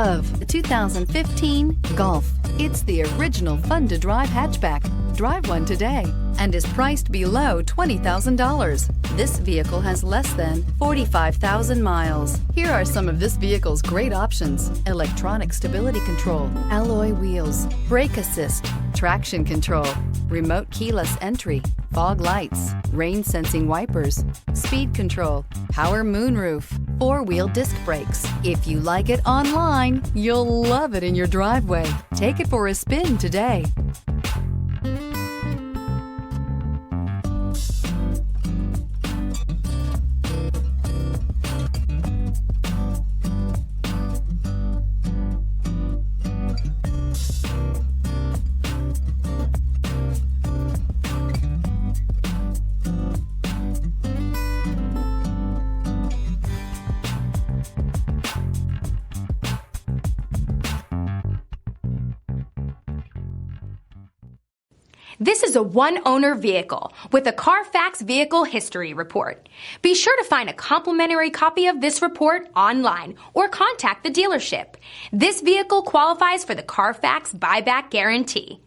Of the 2015 Golf. It's the original fun-to-drive hatchback. Drive one today and is priced below $20,000. This vehicle has less than 45,000 miles. Here are some of this vehicle's great options: electronic stability control, alloy wheels, brake assist, traction control, remote keyless entry, fog lights, rain sensing wipers, speed control, power moonroof, four-wheel disc brakes. If you like it online, you'll love it in your driveway. Take it for a spin today. This is a one-owner vehicle with a CARFAX Vehicle History Report. Be sure to find a complimentary copy of this report online or contact the dealership. This vehicle qualifies for the CARFAX Buyback Guarantee.